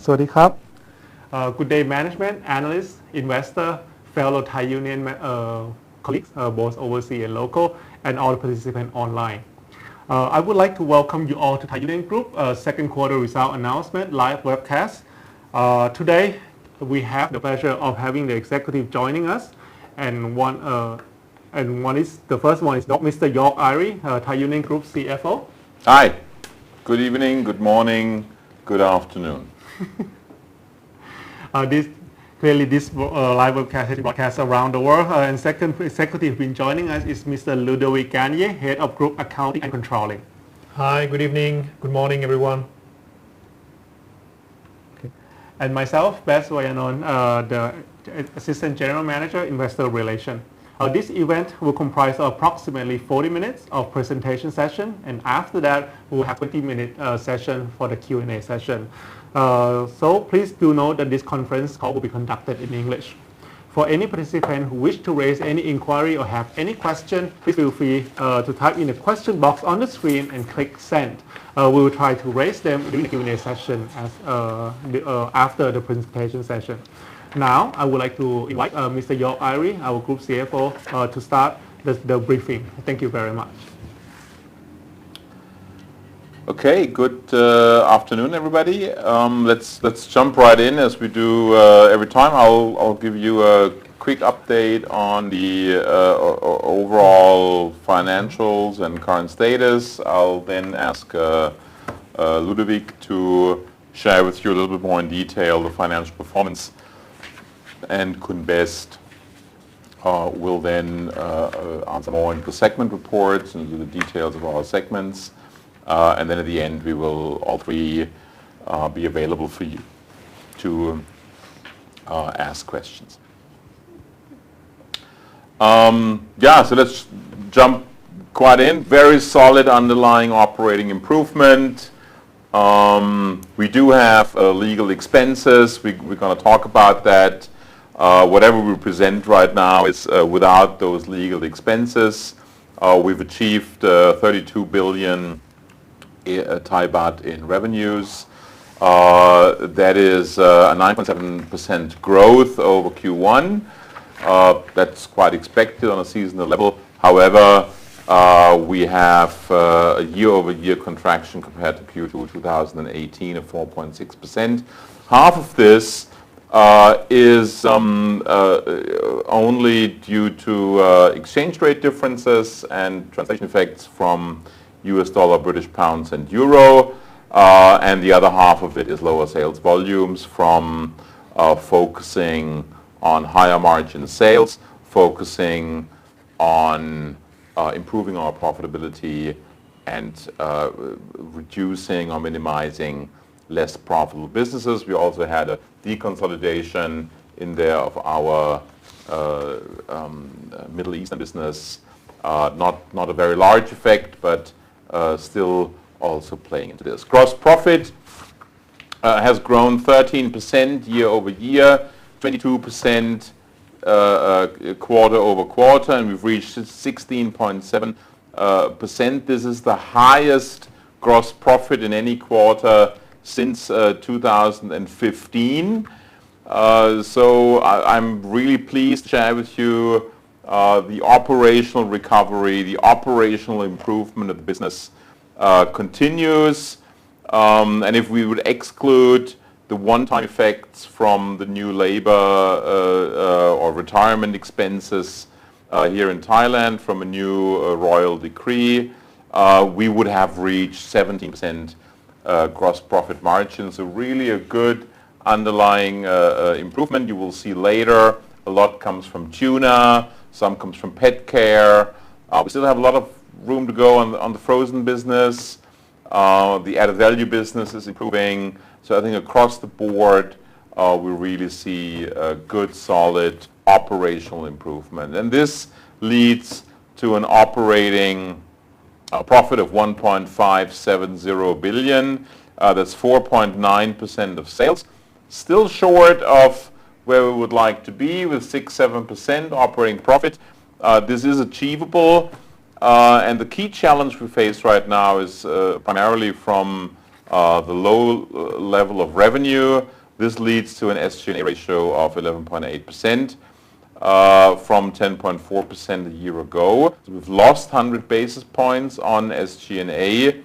สวัสดีครับ Good day management, analysts, investor, fellow Thai Union colleagues, both overseas and local, and all the participants online. I would like to welcome you all to Thai Union Group second quarter result announcement live webcast. Today we have the pleasure of having the executive joining us, and the first one is Mr. York Irie, Thai Union Group CFO. Hi, good evening, good morning, good afternoon. This live webcast is broadcast around the world. And second executive been joining us is Mr. Ludovic Gagne, Head of Group Accounting and Controlling. Hi, good evening, good morning everyone. And myself, Bess Wayanon, the Assistant General Manager, Investor Relations. This event will comprise of approximately 40 minutes of presentation session, and after that we'll have 20-minute session for the Q&A session. So please do note that this conference call will be conducted in English. For any participant who wish to raise any inquiry or have any question, please feel free to type in the question box on the screen and click send. We will try to raise them during the Q&A session after the presentation session. Now, I would like to invite Mr. York Irie, our Group CFO, to start the briefing. Thank you very much. Okay, good afternoon, everybody. Let's jump right in as we do every time. I'll give you a quick update on the overall financials and current status. I'll then ask Ludovic to share with you a little bit more in detail the financial performance, and Kun Best will then answer more into the segment reports and into the details of our segments. And then at the end we will all three be available for you to ask questions. So let's jump quite in. Very solid underlying operating improvement. We do have legal expenses. We're going to talk about that. Whatever we present right now is without those legal expenses. We've achieved 32 billion Thai baht in revenues. That is a 9.7% growth over Q1. That's quite expected on a seasonal level. However, we have a year-over-year contraction compared to Q2 2018 of 4.6%. Half of this is only due to exchange rate differences and translation effects from US dollar, British pounds and euro, and the other half of it is lower sales volumes from focusing on higher margin sales, focusing on improving our profitability and reducing or minimizing less profitable businesses. We also had a deconsolidation in there of our Middle Eastern business. Not a very large effect, but still also playing into this. Gross profit has grown 13% year over year, 22% quarter over quarter, and we've reached 16.7%. This is the highest gross profit in any quarter since 2015. So I'm really pleased to share with you the operational recovery, the operational improvement of the business continues. And if we would exclude the one-time effects from the new labor or retirement expenses here in Thailand from a new royal decree, we would have reached 17% gross profit margin. So really a good underlying improvement. You will see later a lot comes from tuna, some comes from pet care. We still have a lot of room to go on the frozen business. The added value business is improving. So I think across the board we really see a good solid operational improvement. And this leads to an operating profit of 1.570 billion. That's 4.9% of sales. Still short of where we would like to be with 6-7% operating profit. This is achievable. And the key challenge we face right now is primarily from the low level of revenue. This leads to an SG&A ratio of 11.8%. From 10.4% a year ago. So we've lost 100 basis points on SG&A,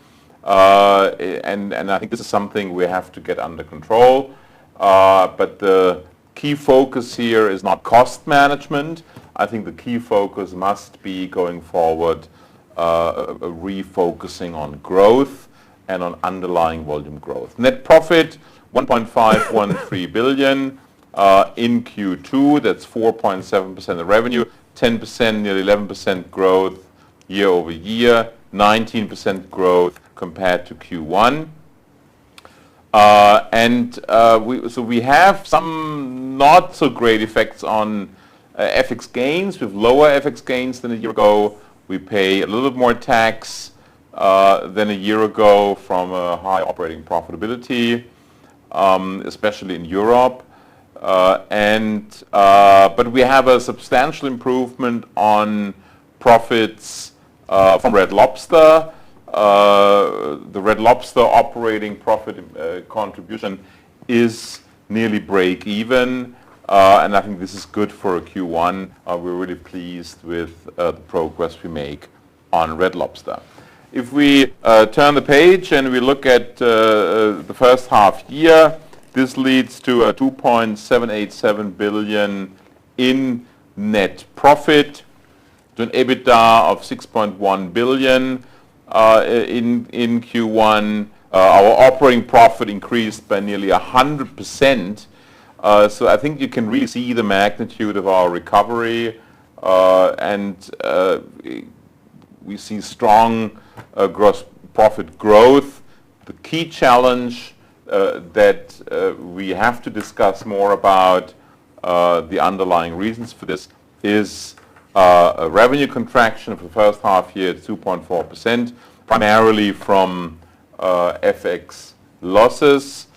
and I think this is something we have to get under control. But the key focus here is not cost management. I think the key focus must be going forward a refocusing on growth and on underlying volume growth. Net profit, 1.513 billion. In Q2, that's 4.7% of revenue, 10%, nearly 11% growth year over year, 19% growth compared to Q1. We have some not so great effects on FX gains. We have lower FX gains than a year ago. We pay a little bit more tax than a year ago from a high operating profitability, especially in Europe. But we have a substantial improvement on profits from Red Lobster. The Red Lobster operating profit contribution is nearly break even, and I think this is good for a Q1. We're really pleased with the progress we make on Red Lobster. If we turn the page and we look at the first half year, this leads to a 2.787 billion in net profit, to an EBITDA of 6.1 billion in Q1. Our operating profit increased by nearly 100%. So I think you can really see the magnitude of our recovery, and we see strong gross profit growth. The key challenge that we have to discuss more about the underlying reasons for this is a revenue contraction for the first half year at 2.4%, primarily from FX losses.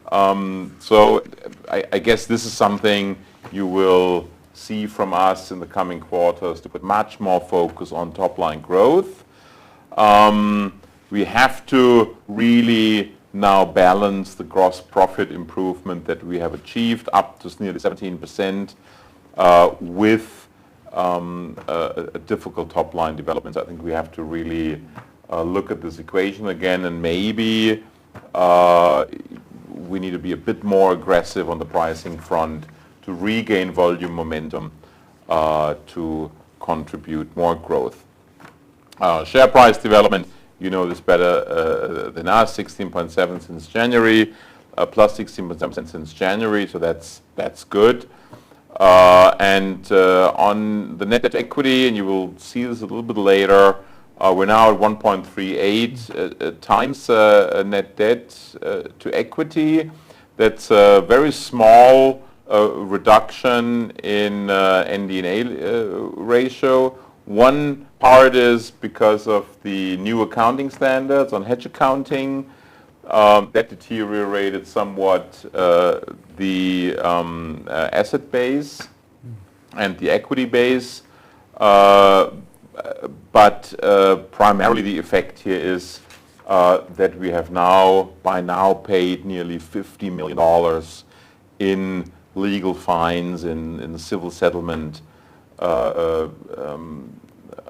So I guess this is something you will see from us in the coming quarters, to put much more focus on top line growth. We have to really now balance the gross profit improvement that we have achieved up to nearly 17% with a difficult top line development. So I think we have to really look at this equation again, and maybe we need to be a bit more aggressive on the pricing front to regain volume momentum to contribute more growth. Share price development, you know this better than us, 16.7 since January, plus 16.7% since January, so that's good. And on the net debt to equity, and you will see this a little bit later, we're now at 1.38 times net debt to equity. That's a very small reduction in ND&A ratio. One part is because of the new accounting standards on hedge accounting. That deteriorated somewhat the asset base and the equity base. But primarily the effect here is that we have by now paid nearly $50 million in legal fines in civil settlement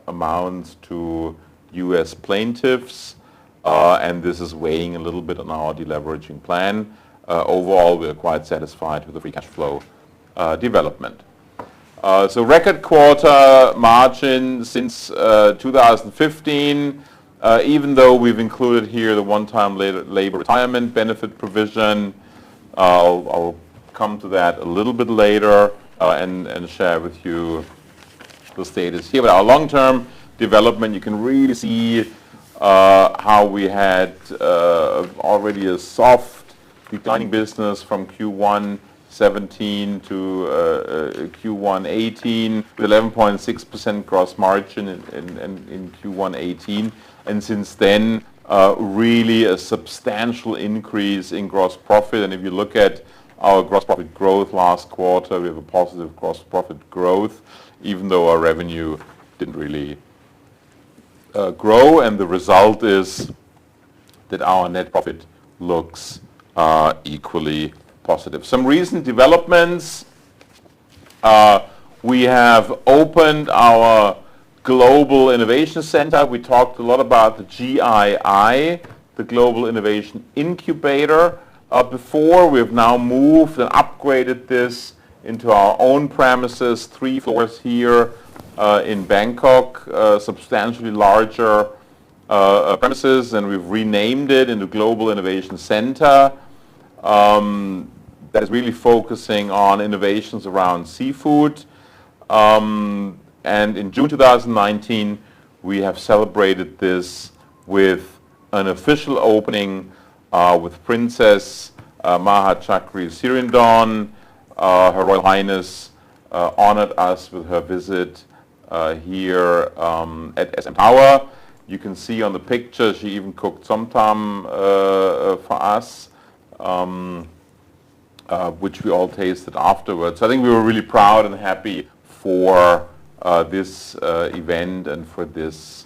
amounts to U.S. plaintiffs, and this is weighing a little bit on our deleveraging plan. Overall, we are quite satisfied with the free cash flow development. So record quarter margin since 2015, even though we've included here the one-time labor retirement benefit provision. I'll come to that a little bit later and share with you the status here. But our long-term development, you can really see how we had already a soft declining business from Q1 17 to Q1 18, with 11.6% gross margin in Q1 18, and since then really a substantial increase in gross profit. And if you look at our gross profit growth last quarter, we have a positive gross profit growth, even though our revenue didn't really grow, and the result is that our net profit looks equally positive. Some recent developments. We have opened our Global Innovation Center. We talked a lot about the GII, the Global Innovation Incubator. Before, we've now moved and upgraded this into our own premises, 3 floors here in Bangkok, substantially larger premises, and we've renamed it into Global Innovation Center. That is really focusing on innovations around seafood. And in June 2019, we have celebrated this with an official opening with Princess Maha Chakri Sirindon. Her Royal Highness honored us with her visit here at SM Tower. You can see on the picture she even cooked somtam for us, which we all tasted afterwards. So I think we were really proud and happy for this event and for this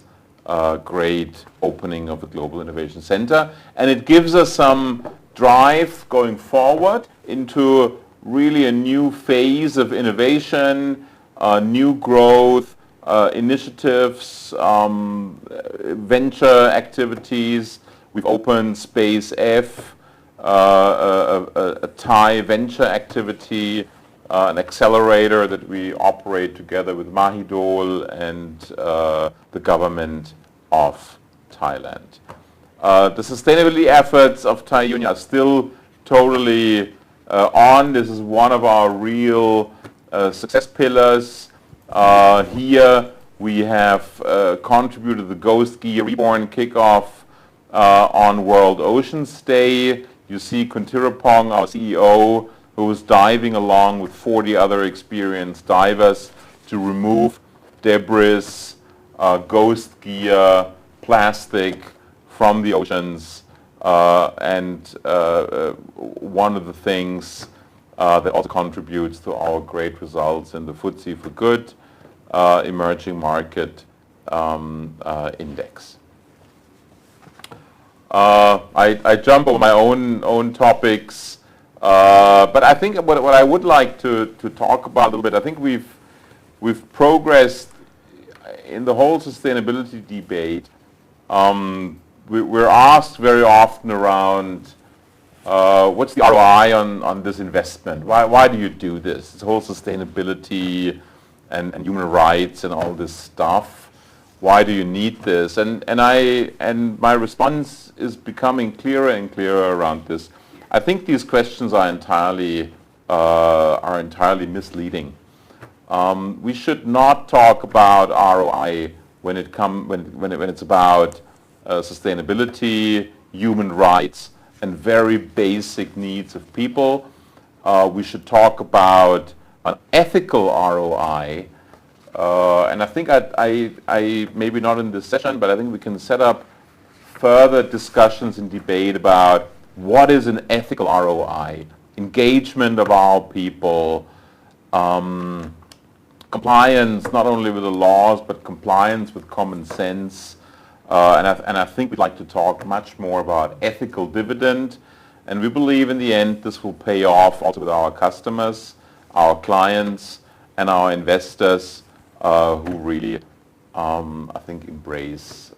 great opening of the Global Innovation Center. And it gives us some drive going forward into really a new phase of innovation, new growth, initiatives, venture activities. We've opened Space F, a Thai venture activity, an accelerator that we operate together with Mahidol and the government of Thailand. The sustainability efforts of Thai Union are still totally on. This is one of our real success pillars. Here we have contributed the Ghost Gear Reborn kickoff on World Oceans Day. You see Kuntirapong, our CEO, who was diving along with 40 other experienced divers to remove debris, ghost gear, plastic from the oceans. And one of the things that also contributes to our great results in the FTSE for Good emerging market index. I jump over my own topics, but I think what I would like to talk about a little bit, I think we've progressed in the whole sustainability debate. We're asked very often around what's the ROI on this investment? Why do you do this? This whole sustainability and human rights and all this stuff. Why do you need this? And my response is becoming clearer and clearer around this. I think these questions are entirely misleading. We should not talk about ROI when it's about sustainability, human rights, and very basic needs of people. We should talk about an ethical ROI. And I think I maybe not in this session, but I think we can set up further discussions and debate about what is an ethical ROI, engagement of our people, compliance not only with the laws, but compliance with common sense. And I think we'd like to talk much more about ethical dividend. And we believe in the end this will pay off also with our customers, our clients, and our investors who really, I think, embrace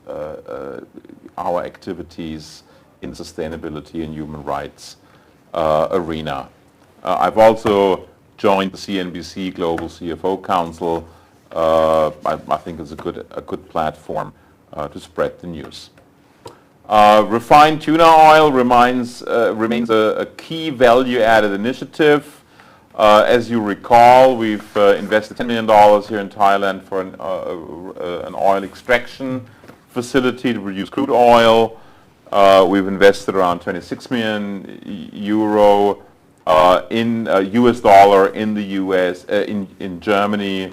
our activities in sustainability and human rights arena. I've also joined the CNBC Global CFO Council. I think it's a good platform to spread the news. Refined tuna oil remains a key value-added initiative. As you recall, we've invested $10 million here in Thailand for an oil extraction facility to produce crude oil. We've invested around 26 million euro in US dollar in the US, in Germany,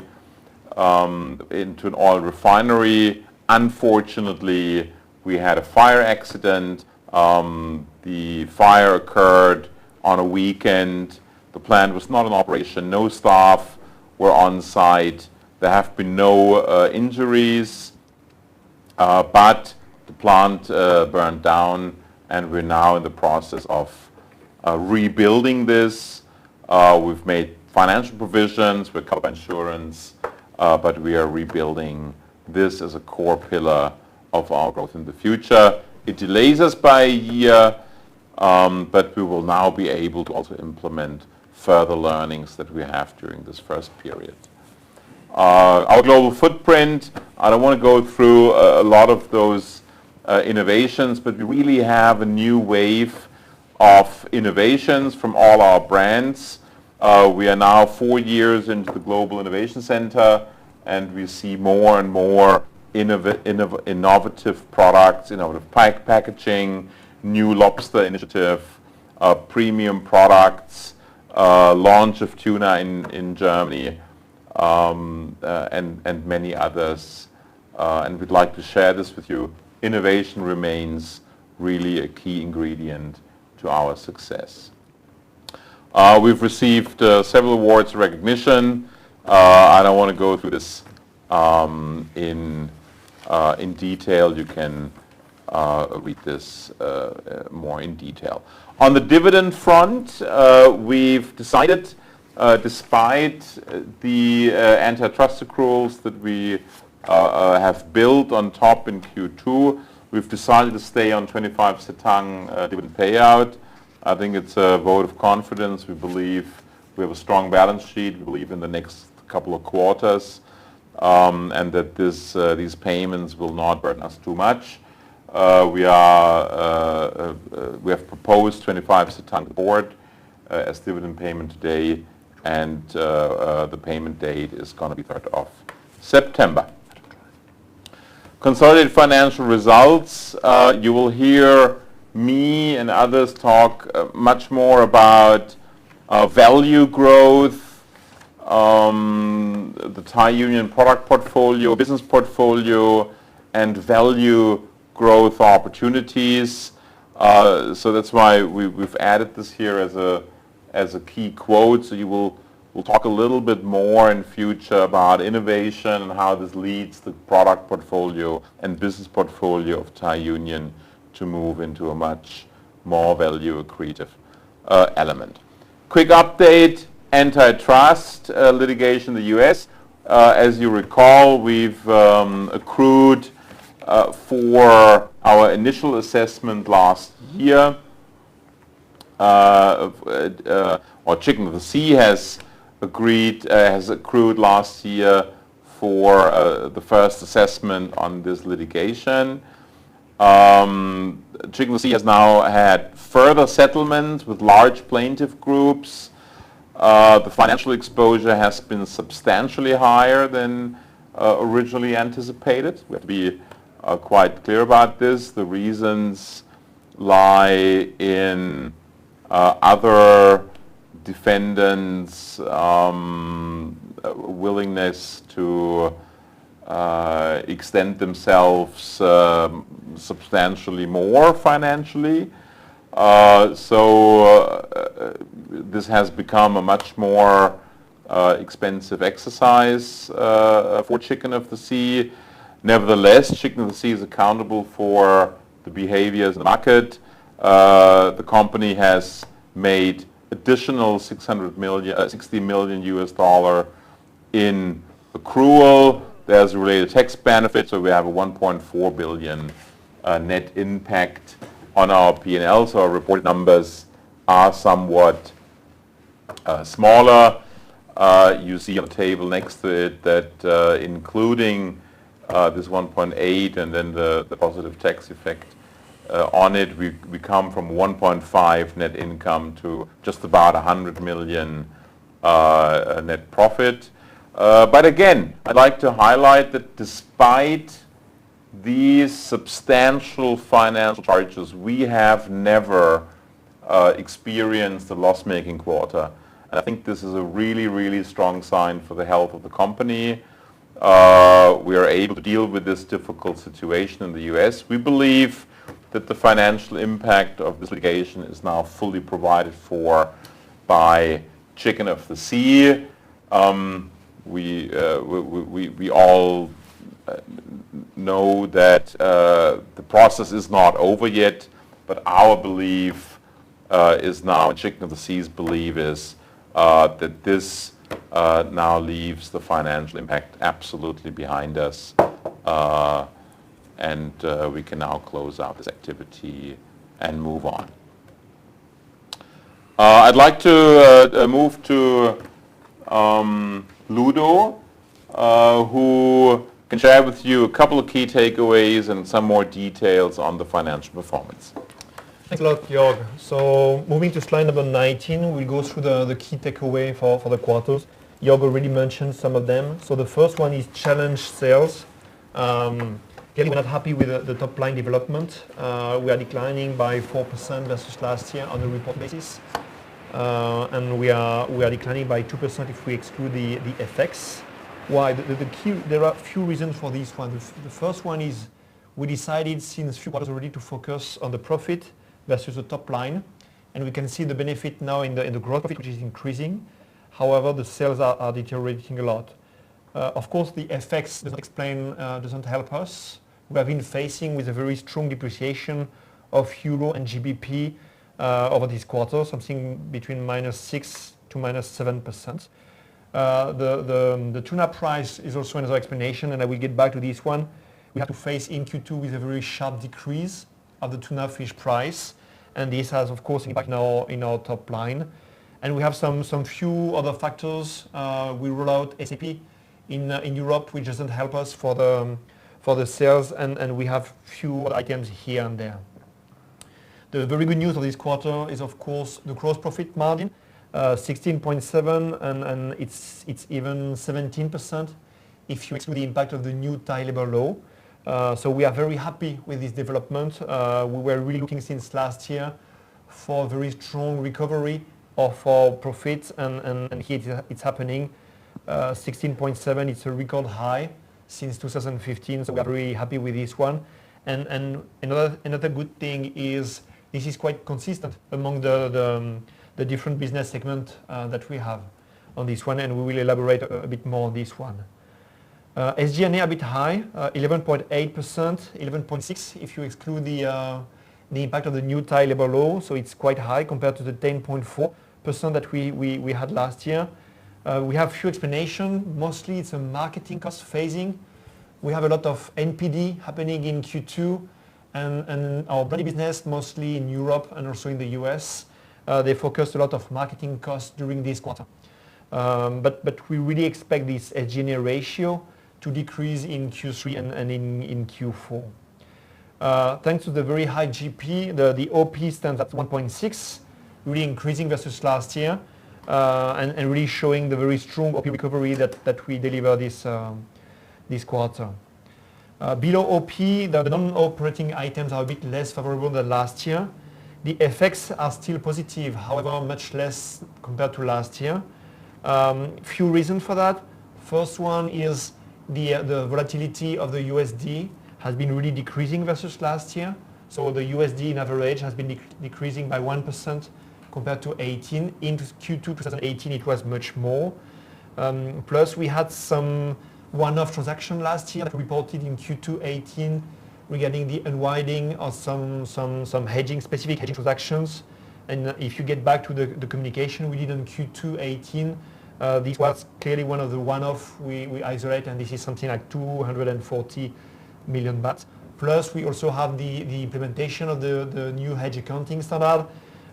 into an oil refinery. Unfortunately, we had a fire accident. The fire occurred on a weekend. The plant was not in operation. No staff were on site. There have been no injuries, but the plant burned down, and we're now in the process of rebuilding this. We've made financial provisions, we're covered by insurance, but we are rebuilding this as a core pillar of our growth in the future. It delays us by a year, but we will now be able to also implement further learnings that we have during this first period. Our global footprint, I don't want to go through a lot of those innovations, but we really have a new wave of innovations from all our brands. We are now 4 years into the Global Innovation Center, and we see more and more innovative products, innovative packaging, new lobster initiative, premium products, launch of tuna in Germany, and many others. And we'd like to share this with you. Innovation remains really a key ingredient to our success. We've received several awards and recognition. I don't want to go through this in detail. You can read this more in detail. On the dividend front, we've decided, despite the antitrust accruals that we have built on top in Q2, we've decided to stay on 25 Setang dividend payout. I think it's a vote of confidence. We believe we have a strong balance sheet. We believe in the next couple of quarters, and that these payments will not burden us too much. We have proposed 25 Setang to the board as dividend payment today, and the payment date is going to be 3rd of September. Consolidated financial results. You will hear me and others talk much more about value growth, the Thai Union product portfolio, business portfolio, and value growth opportunities. So that's why we've added this here as a key quote. So we'll talk a little bit more in future about innovation and how this leads the product portfolio and business portfolio of Thai Union to move into a much more value accretive element. Quick update, antitrust litigation in the US. As you recall, we've accrued for our initial assessment last year, or Chicken of the Sea has accrued last year for the first assessment on this litigation. Chicken of the Sea has now had further settlements with large plaintiff groups. The financial exposure has been substantially higher than originally anticipated. We have to be quite clear about this. The reasons lie in other defendants' willingness to extend themselves substantially more financially. This has become a much more expensive exercise for Chicken of the Sea. Nevertheless, Chicken of the Sea is accountable for the behaviors in the market. The company has made additional $60 million in accrual. There's a related tax benefit, so we have a 1.4 billion net impact on our P&L. So our reported numbers are somewhat smaller. You see on the table next to it that including this 1.8 and then the positive tax effect on it, we come from 1.5 net income to just about 100 million net profit. But again, I'd like to highlight that despite these substantial financial charges, we have never experienced a loss-making quarter. And I think this is a really, really strong sign for the health of the company. We are able to deal with this difficult situation in the US. We believe that the financial impact of this litigation is now fully provided for by Chicken of the Sea. We all know that the process is not over yet, But our belief is now, Chicken of the Sea's belief is that this now leaves the financial impact absolutely behind us, and we can now close out this activity and move on. I'd like to move to Ludo, who can share with you a couple of key takeaways and some more details on the financial performance. Thanks a lot, Jörg. So moving to slide number 19, we'll go through the key takeaway for the quarters. Jörg already mentioned some of them. So the first one is challenge sales. Clearly we're not happy with the top line development. We are declining by 4% versus last year on a report basis. And we are declining by 2% if we exclude the FX. Why? There are a few reasons for this one. The first one is we decided since a few quarters already to focus on the profit versus the top line, and we can see the benefit now in the gross profit, which is increasing. However, the sales are deteriorating a lot. Of course, the FX doesn't help us. We have been facing with a very strong depreciation of euro and GBP over this quarter, something between -6% to -7%. The tuna price is also another explanation, and I will get back to this one. We have to face in Q2 with a very sharp decrease of the tuna fish price, and this has of course impact in our top line. And we have some few other factors. We roll out SAP in Europe, which doesn't help us for the sales, and we have few other items here and there. The very good news of this quarter is of course the gross profit margin, 16.7, and it's even 17% if you exclude the impact of the new Thai labor law. So we are very happy with this development. We were really looking since last year for a very strong recovery of our profits, and here it's happening. 16.7, it's a record high since 2015, so we are very happy with this one. And another good thing is this is quite consistent among the different business segments that we have on this one, and we will elaborate a bit more on this one. SG&A a bit high, 11.8%, 11.6 if you exclude the impact of the new Thai labor law, so it's quite high compared to the 10.4% that we had last year. We have few explanations. Mostly it's a marketing cost phasing. We have a lot of NPD happening in Q2, and our brand business, mostly in Europe and also in the US, they focused a lot of marketing costs during this quarter. But we really expect this SG&A ratio to decrease in Q3 and in Q4. Thanks to the very high GP, the OP stands at 1.6, really increasing versus last year, and really showing the very strong OP recovery that we deliver this quarter. Below OP, the non-operating items are a bit less favorable than last year. The effects are still positive, however, much less compared to last year. Few reasons for that. First one is the volatility of the USD has been really decreasing versus last year. So the USD in average has been decreasing by 1% compared to 18. In Q2 2018 it was much more. Plus we had some one-off transaction last year that we reported in Q2 18 regarding the unwinding of some specific hedging transactions. And if you get back to the communication we did in Q2 18, this was clearly one of the one-off we isolate, and this is something like 240 million baht. Plus we also have the implementation of the new hedge accounting standard,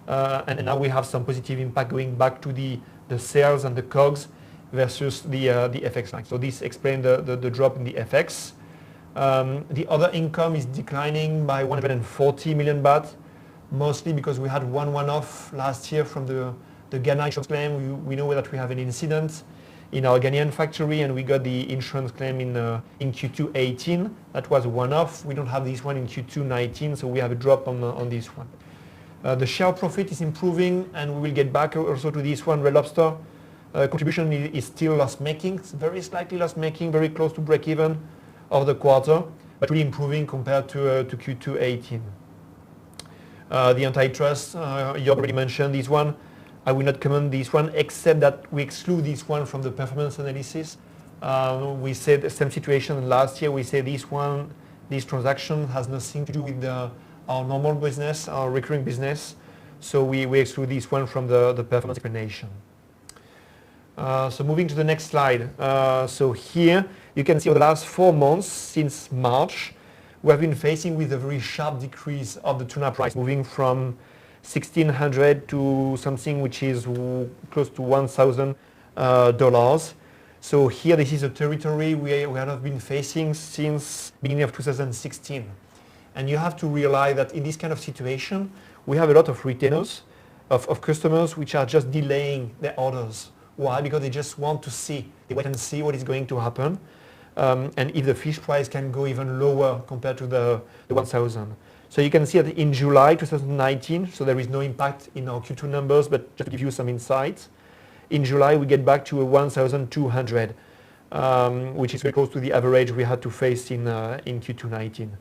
and now we have some positive impact going back to the sales and the COGS versus the FX line. So this explains the drop in the FX. The other income is declining by 140 million baht, mostly because we had one-off last year from the Ghana insurance claim. We know that we have an incident in our Ghanaian factory, and we got the insurance claim in Q2 18. That was one-off. We don't have this one in Q2 19, so we have a drop on this one. The share profit is improving, and we will get back also to this one. Red Lobster contribution is still loss-making. It's very slightly loss-making, very close to break-even of the quarter, but really improving compared to Q2 18. The antitrust, you already mentioned this one. I will not comment this one, except that we exclude this one from the performance analysis. We said the same situation last year. We say this transaction has nothing to do with our normal business, our recurring business. So we exclude this one from the performance explanation. So moving to the next slide. So here you can see over the last 4 months since March, we have been facing with a very sharp decrease of the tuna price, moving from $1,600 to something which is close to $1,000. So here this is a territory we have been facing since beginning of 2016. And you have to realize that in this kind of situation, we have a lot of retailers, of customers which are just delaying their orders. Why? Because they just want to see, they wait and see what is going to happen. And if the fish price can go even lower compared to the 1,000. So you can see that in July 2019, so there is no impact in our Q2 numbers, but just to give you some insights, in July we get back to a 1,200, which is very close to the average we had to face in Q2 19.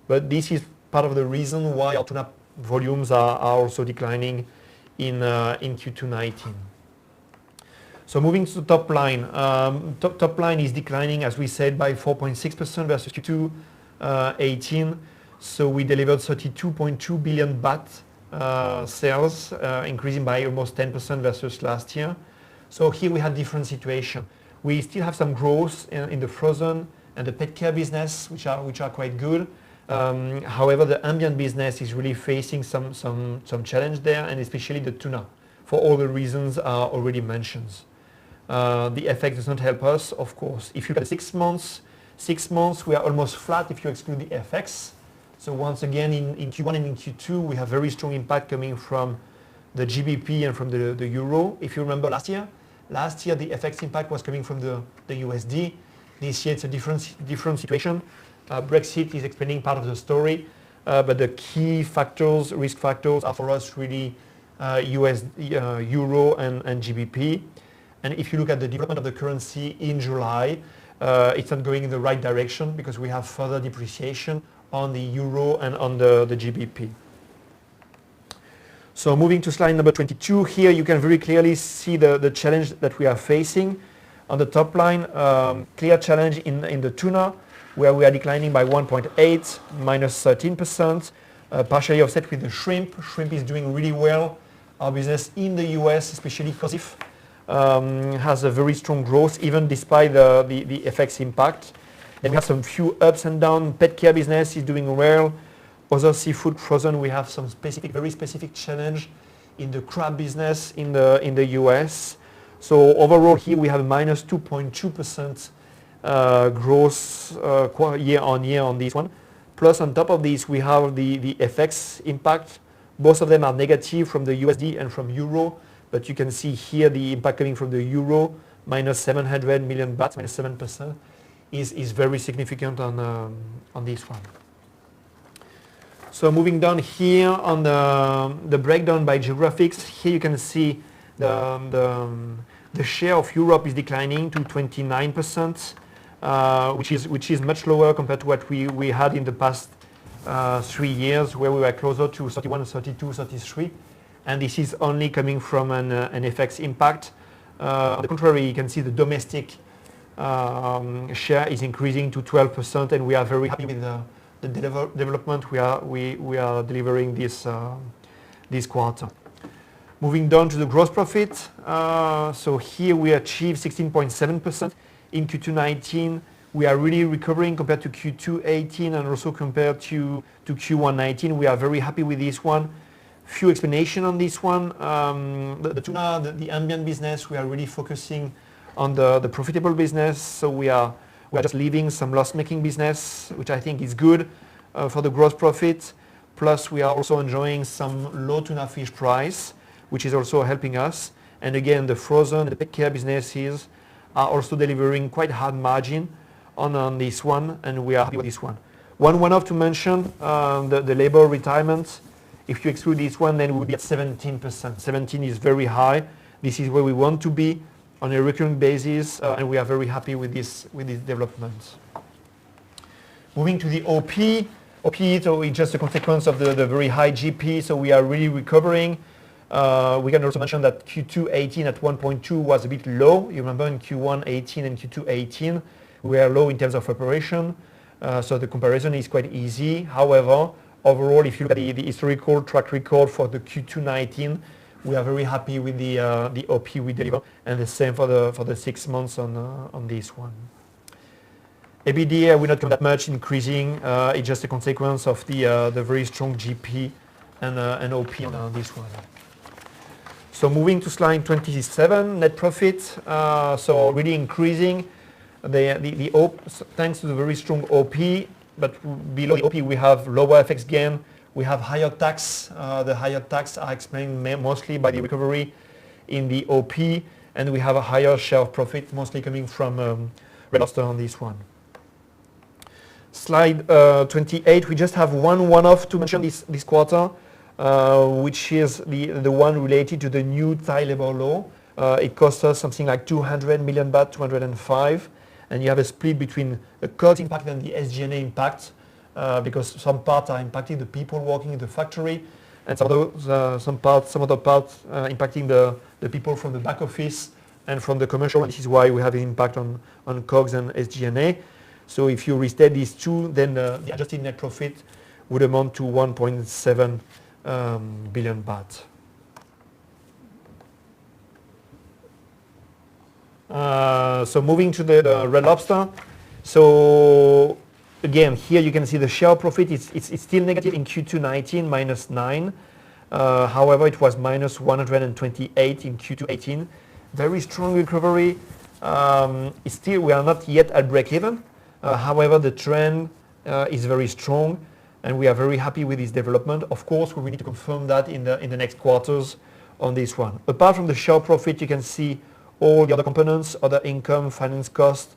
But this is part of the reason why our tuna volumes are also declining in Q2 19. So moving to the top line, top line is declining, as we said, by 4.6% versus Q2 18. So we delivered 32.2 billion baht sales, increasing by almost 10% versus last year. So here we had different situation. We still have some growth in the frozen and the pet care business, which are quite good. However, the ambient business is really facing some challenge there, and especially the tuna, for all the reasons already mentioned. The FX does not help us, of course. If you look at 6 months, we are almost flat if you exclude the FX. So once again, in Q1 and in Q2, we have very strong impact coming from the GBP and from the euro. If you remember last year the FX impact was coming from the USD. This year it's a different situation. Brexit is explaining part of the story, but the key factors, risk factors, are for us really euro and GBP. And if you look at the development of the currency in July, it's not going in the right direction because we have further depreciation on the euro and on the GBP. So moving to slide number 22, here you can very clearly see the challenge that we are facing. On the top line, clear challenge in the tuna, where we are declining by 1.8, minus 13%, partially offset with the shrimp. Shrimp is doing really well. Our business in the US, especially Cosif, has a very strong growth, even despite the FX impact. And we have some few ups and downs. Pet care business is doing well. Other seafood frozen, we have some very specific challenge in the crab business in the US. So overall here we have a minus 2.2% growth year on year on this one. Plus on top of this we have the FX impact. Both of them are negative from the USD and from euro. But you can see here the impact coming from the euro, minus 700 million baht, minus 7%, is very significant on this one. So moving down here on the breakdown by geographics, here you can see the share of Europe is declining to 29%, which is much lower compared to what we had in the past 3 years, where we were closer to 31, 32, 33. And this is only coming from an FX impact. On the contrary, you can see the domestic share is increasing to 12%, and we are very happy with the development we are delivering this quarter. Moving down to the gross profit. So here we achieved 16.7% in Q2 19. We are really recovering compared to Q2 18 and also compared to Q1 19. We are very happy with this one. Few explanation on this one. The tuna, the ambient business, we are really focusing on the profitable business. So we are just leaving some loss-making business, which I think is good for the gross profit. Plus we are also enjoying some low tuna fish price, which is also helping us. And again, the frozen, the pet care businesses are also delivering quite hard margin on this one, and we are happy with this one. One off to mention, the labor retirement. If you exclude this one, then we will be at 17%. 17 is very high. This is where we want to be on a recurring basis, and we are very happy with this development. Moving to the OP, so it's just a consequence of the very high GP, so we are really recovering. We can also mention that Q2 18 at 1.2 was a bit low. You remember in Q1 18 and Q2 18, we are low in terms of operation, so the comparison is quite easy. However, overall, if you look at the historical track record for the Q2 19, we are very happy with the OP we deliver, and the same for the 6 months on this one. EBITDA will not come that much increasing. It's just a consequence of the very strong GP and OP on this one. So moving to slide 27, net profit. So really increasing the OP, thanks to the very strong OP. But below the OP, we have lower FX gain. We have higher tax. The higher tax are explained mostly by the recovery in the OP, and we have a higher share of profit, mostly coming from Red Lobster on this one. Slide 28, we just have one-off to mention this quarter, which is the one related to the new Thai labor law. It cost us something like 200 million baht, 205, and you have a split between the cost impact and the SG&A impact, because some parts are impacting the people working in the factory, and some other parts impacting the people from the back office and from the commercial. This is why we have an impact on COGS and SG&A. So if you restate these two, then the adjusted net profit would amount to 1.7 billion baht. So moving to the Red Lobster. So again, here you can see the share profit. It's still negative in Q2 19, -9. However, it was -128 in Q2 18. Very strong recovery. Still, we are not yet at break-even. However, the trend is very strong, and we are very happy with this development. Of course, we will need to confirm that in the next quarters on this one. Apart from the share profit, you can see all the other components, other income, finance cost,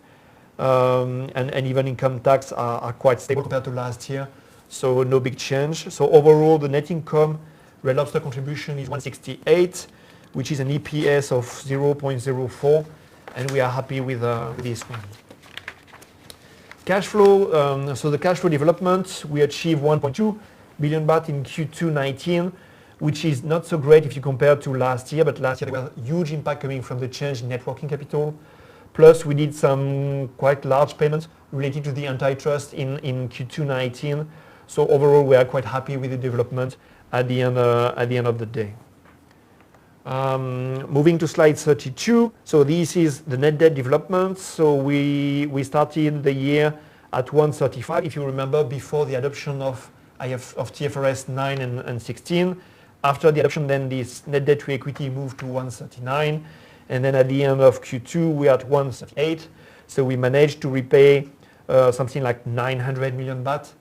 and even income tax are quite stable compared to last year. So no big change. So overall, the net income, Red Lobster contribution is 168, which is an EPS of 0.04, and we are happy with this one. Cash flow, so the cash flow development, we achieved 1.2 billion baht in Q2 19, which is not so great if you compare to last year, but last year there was a huge impact coming from the change in net working capital. Plus we did some quite large payments related to the antitrust in Q2 19. So overall we are quite happy with the development at the end of the day. Moving to slide 32. So this is the net debt development. So we started the year at 135, if you remember, before the adoption of TFRS 9 and 16. After the adoption, then this net debt to equity moved to 139. And then at the end of Q2, we are at 138. So we managed to repay something like 900 million baht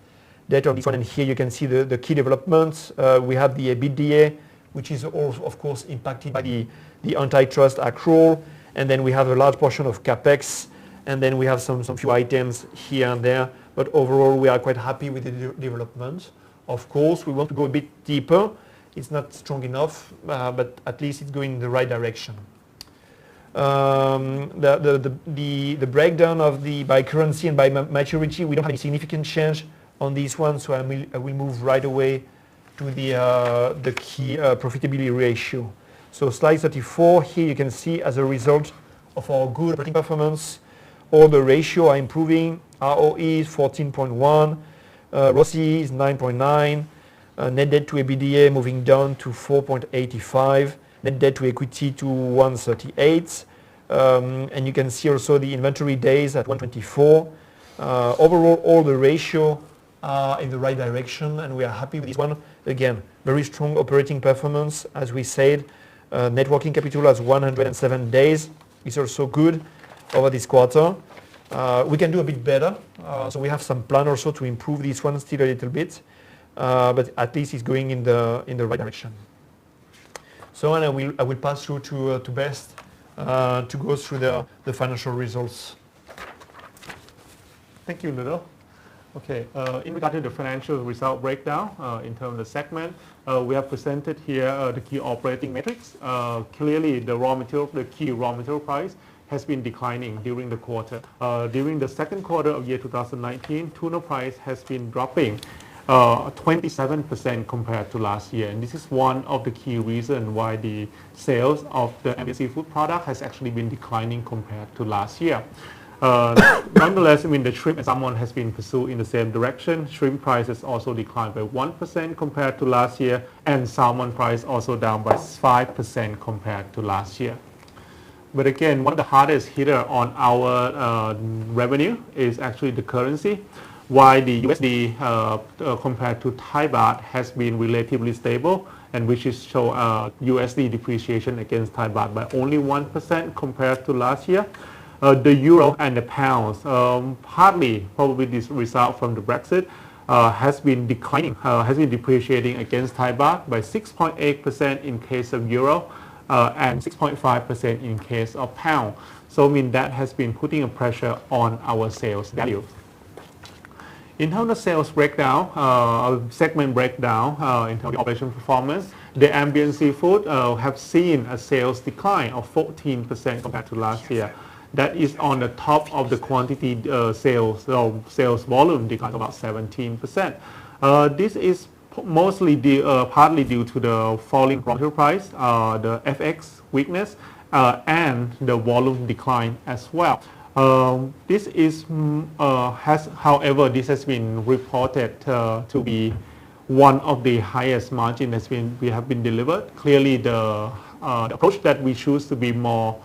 debt on this one. And here you can see the key developments. We have the EBITDA, which is also, of course, impacted by the antitrust accrual. And then we have a large portion of CapEx. And then we have some few items here and there. But overall, we are quite happy with the development. Of course, we want to go a bit deeper. It's not strong enough, but at least it's going in the right direction. The breakdown of by currency and by maturity, we don't have any significant change on this one. So I will move right away to the key profitability ratio. So slide 34, here you can see as a result of our good operating performance, all the ratio are improving. ROE is 14.1, ROCE is 9.9, net debt to EBITDA moving down to 4.85, net debt to equity to 138, and you can see also the inventory days at 124. Overall, all the ratio are in the right direction, and we are happy with this one. Again, very strong operating performance, as we said. Net working capital has 107 days. It's also good over this quarter. We can do a bit better, so we have some plan also to improve this one still a little bit, but at least it's going in the right direction. So, and I will pass through to Best to go through the financial results. Thank you, Ludo. Okay, in regard to the financial result breakdown in terms of the segment, we have presented here the key operating metrics. Clearly, the key raw material price has been declining during the quarter. During the second quarter of year 2019, tuna price has been dropping 27% compared to last year. And this is one of the key reasons why the sales of the ambient seafood product has actually been declining compared to last year. Nonetheless, I mean, the shrimp and salmon has been pursued in the same direction. Shrimp prices also declined by 1% compared to last year, and salmon price also down by 5% compared to last year. But again, one of the hardest hitter on our revenue is actually the currency. While the USD compared to Thai baht has been relatively stable, and which is show USD depreciation against Thai baht by only 1% compared to last year. The euro and the pounds, partly probably this result from the Brexit, has been declining, has been depreciating against Thai baht by 6.8% in case of euro and 6.5% in case of pound. So I mean that has been putting a pressure on our sales value. In terms of sales breakdown, segment breakdown, in terms of operation performance, the ambient seafood have seen a sales decline of 14% compared to last year. That is on the top of the quantity sales, so sales volume declined about 17%. This is mostly partly due to the falling raw material price, the FX weakness, and the volume decline as well. This is however, this has been reported to be one of the highest margin we have been delivered. Clearly, the approach that we choose to be more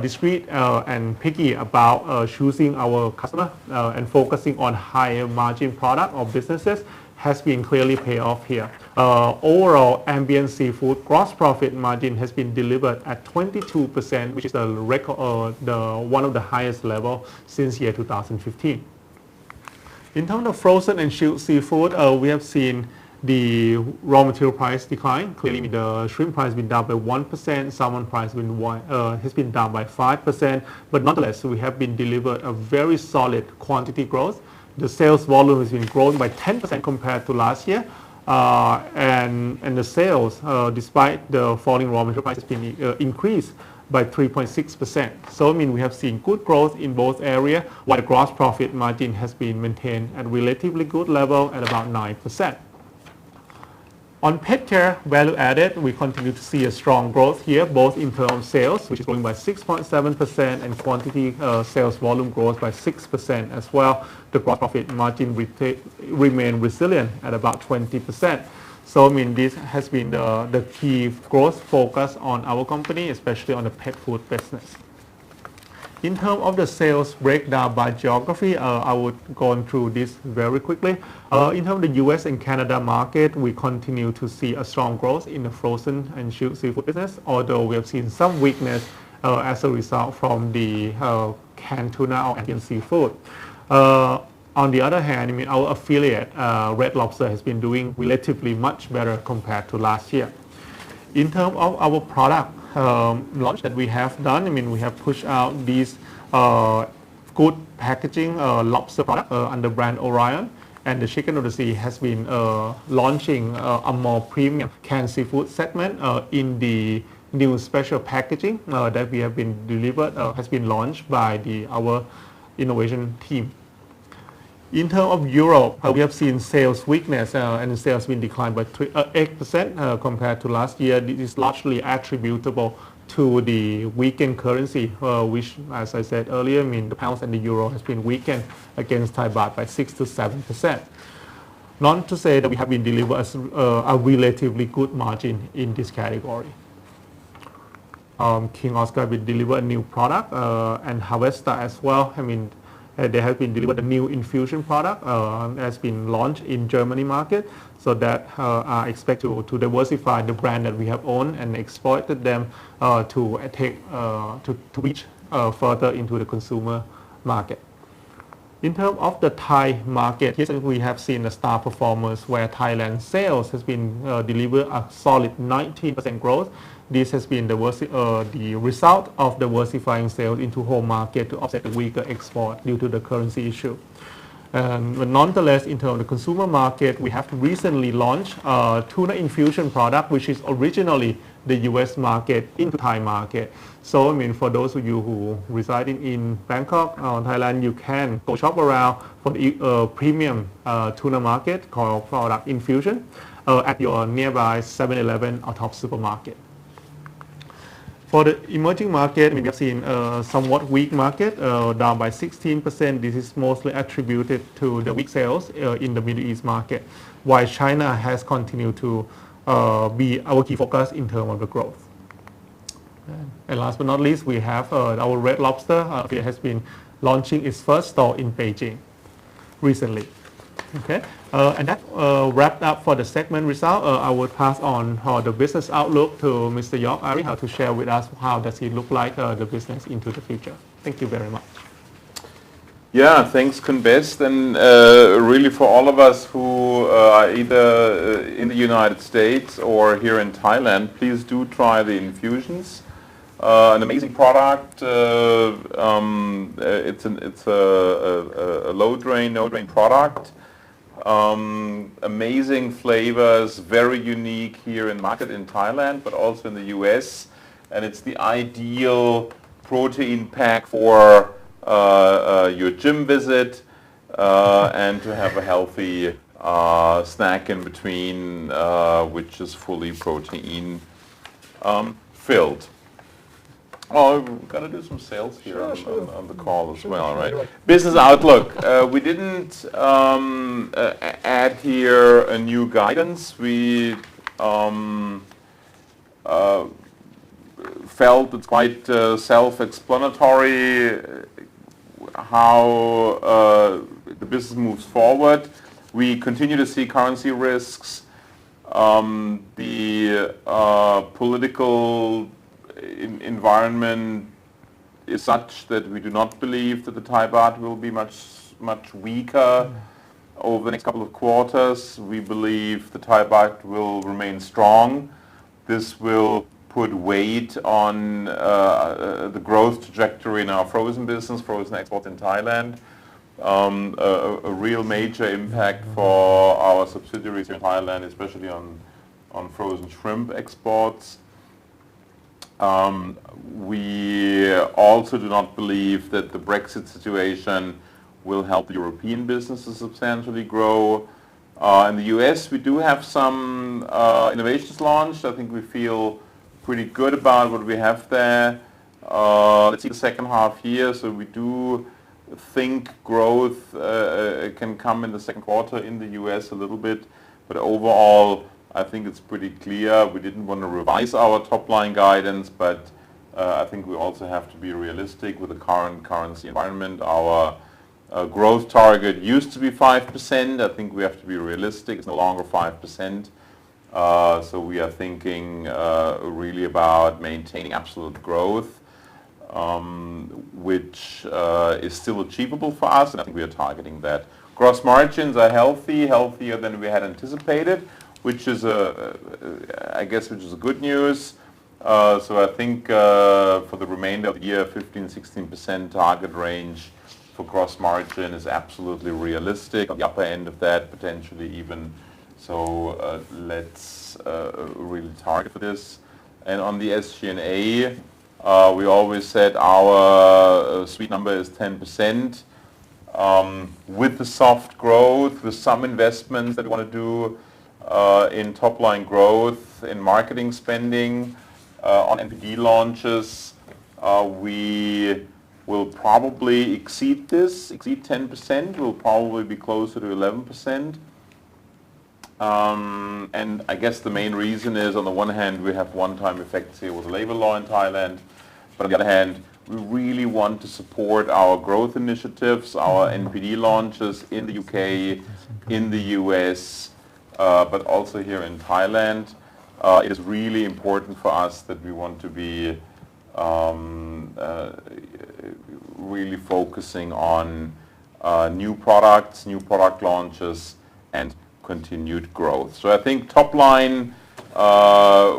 discreet and picky about choosing our customer and focusing on higher margin product or businesses has been clearly pay off here. Overall, ambient seafood gross profit margin has been delivered at 22%, which is the record, one of the highest level since year 2015. In terms of frozen and chilled seafood, we have seen the raw material price decline. Clearly, the shrimp price has been down by 1%, salmon price has been down by 5%, but nonetheless, we have been delivered a very solid quantity growth. The sales volume has been grown by 10% compared to last year, and the sales, despite the falling raw material price, has been increased by 3.6%. So I mean we have seen good growth in both areas, while the gross profit margin has been maintained at relatively good level at about 9%. On pet care value added, we continue to see a strong growth here, both in terms of sales, which is growing by 6.7%, and quantity sales volume growth by 6% as well. The gross profit margin remain resilient at about 20%. So I mean this has been the key growth focus on our company, especially on the pet food business. In terms of the sales breakdown by geography, I would go through this very quickly. In terms of the US and Canada market, we continue to see a strong growth in the frozen and chilled seafood business, although we have seen some weakness as a result from the canned tuna or ambient seafood. On the other hand, I mean, our affiliate, Red Lobster, has been doing relatively much better compared to last year. In terms of our product launch that we have done, I mean, we have pushed out these good packaging lobster product under brand Orion, and the Chicken of the Sea has been launching a more premium canned seafood segment in the new special packaging that we have been delivered, has been launched by our innovation team. In terms of Europe, we have seen sales weakness and sales been declined by 8% compared to last year. This is largely attributable to the weakened currency, which, as I said earlier, I mean the pounds and the euro has been weakened against Thai baht by 6 to 7%. Not to say that we have been delivered a relatively good margin in this category. King Oscar has been delivered a new product and Harvesta as well. I mean, they have been delivered a new infusion product has been launched in Germany market, so that I expect to diversify the brand that we have owned and exploited them to reach further into the consumer market. In terms of the Thai market, here we have seen a star performance where Thailand sales has been delivered a solid 19% growth. This has been the result of diversifying sales into home market to offset the weaker export due to the currency issue. But nonetheless, in terms of the consumer market, we have recently launched a tuna infusion product, which is originally the US market into Thai market. So I mean, for those of you who residing in Bangkok or Thailand, you can go shop around for the premium tuna market called product infusion at your nearby 7-Eleven or Top supermarket. For the emerging market, we have seen a somewhat weak market, down by 16%. This is mostly attributed to the weak sales in the Middle East market, while China has continued to be our key focus in terms of the growth. And last but not least, we have our Red Lobster. It has been launching its first store in Beijing recently. Okay, and that wrapped up for the segment result. I would pass on the business outlook to Mr. York Ari to share with us how does it look like the business into the future. Thank you very much. Yeah, thanks, Kunbest. And really for all of us who are either in the United States or here in Thailand, please do try the infusions. An amazing product. It's a low drain, no drain product. Amazing flavors, very unique here in market in Thailand, but also in the US. And it's the ideal protein pack for your gym visit and to have a healthy snack in between, which is fully protein filled. Oh, we've got to do some sales here on the call as well, right? Business outlook. We didn't add here a new guidance. We felt it's quite self-explanatory how the business moves forward. We continue to see currency risks. The political environment is such that we do not believe that the Thai baht will be much weaker over the next couple of quarters. We believe the Thai baht will remain strong. This will put weight on the growth trajectory in our frozen business, frozen exports in Thailand. A real major impact for our subsidiaries in Thailand, especially on frozen shrimp exports. We also do not believe that the Brexit situation will help the European businesses substantially grow. In the US, we do have some innovations launched. I think we feel pretty good about what we have there. Let's see the second half here. So we do think growth can come in the second quarter in the US a little bit. But overall, I think it's pretty clear. We didn't want to revise our top line guidance, but I think we also have to be realistic with the current currency environment. Our growth target used to be 5%. I think we have to be realistic. It's no longer 5%. So we are thinking really about maintaining absolute growth, which is still achievable for us, and I think we are targeting that. Gross margins are healthy, healthier than we had anticipated, which is I guess which is good news. So I think for the remainder of the year, 15-16% target range for gross margin is absolutely realistic. On the upper end of that, potentially even. So let's really target for this. And on the SG&A, we always said our sweet number is 10%. With the soft growth, with some investments that we want to do in top line growth, in marketing spending, on NPD launches, we will probably exceed 10%. We'll probably be closer to 11%. And I guess the main reason is, on the one hand, we have one-time effects here with the labor law in Thailand, but on the other hand, we really want to support our growth initiatives, our NPD launches in the UK, in the US, but also here in Thailand. It is really important for us that we want to be really focusing on new products, new product launches, and continued growth. So I think top line,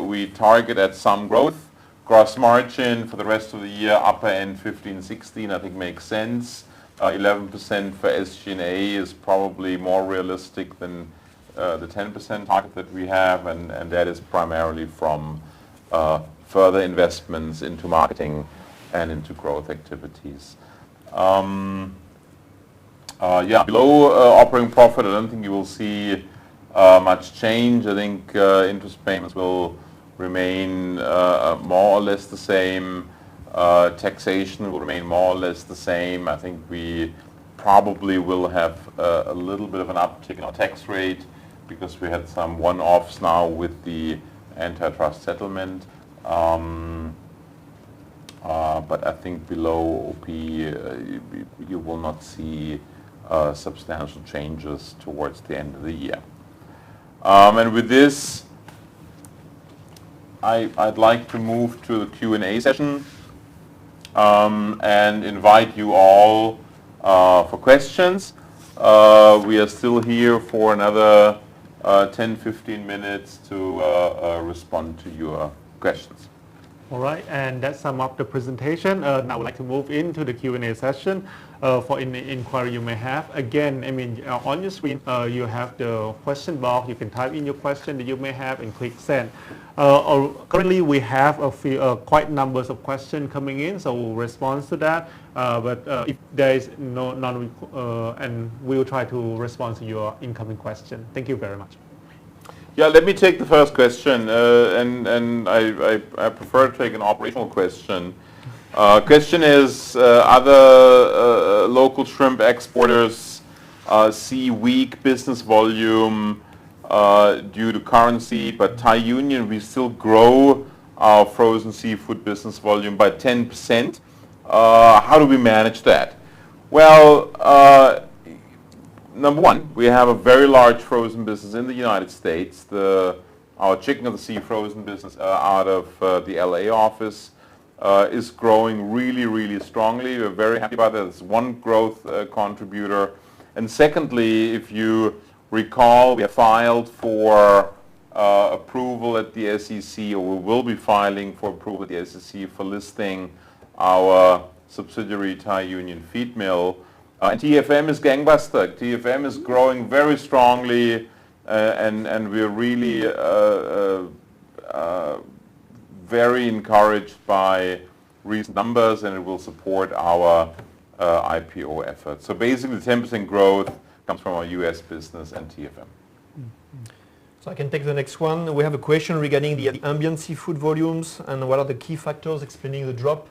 we target at some growth. Gross margin for the rest of the year, upper end 15-16, I think makes sense. 11% for SG&A is probably more realistic than the 10% target that we have, and that is primarily from further investments into marketing and into growth activities. Below operating profit, I don't think you will see much change. I think interest payments will remain more or less the same. Taxation will remain more or less the same. I think we probably will have a little bit of an uptick in our tax rate because we had some one-offs now with the antitrust settlement. But I think below OP you will not see substantial changes towards the end of the year. And with this, I'd like to move to the Q&A session and invite you all for questions. We are still here for another 10-15 minutes to respond to your questions. All right, and that sums up the presentation. Now I would like to move into the Q&A session for any inquiry you may have. Again, on your screen you have the question box. You can type in your question that you may have and click send. Currently we have a few, quite numbers of questions coming in, so we'll respond to that. But if there is none, and we will try to respond to your incoming question. Thank you very much. Yeah, let me take the first question, and I prefer to take an operational question. Question is, other local shrimp exporters see weak business volume due to currency, but Thai Union, we still grow our frozen seafood business volume by 10%. How do we manage that? Well, number one, we have a very large frozen business in the United States. Our Chicken of the Sea frozen business out of the LA office is growing really, really strongly. We're very happy about that. It's one growth contributor. And secondly, if you recall, we have filed for approval at the SEC, or we will be filing for approval at the SEC for listing our subsidiary Thai Union Feed Mill. And TFM is gangbuster. TFM is growing very strongly, and we're really very encouraged by recent numbers, and it will support our IPO efforts. So basically 10% growth comes from our US business and TFM. So I can take the next one. We have a question regarding the ambient seafood volumes and what are the key factors explaining the drop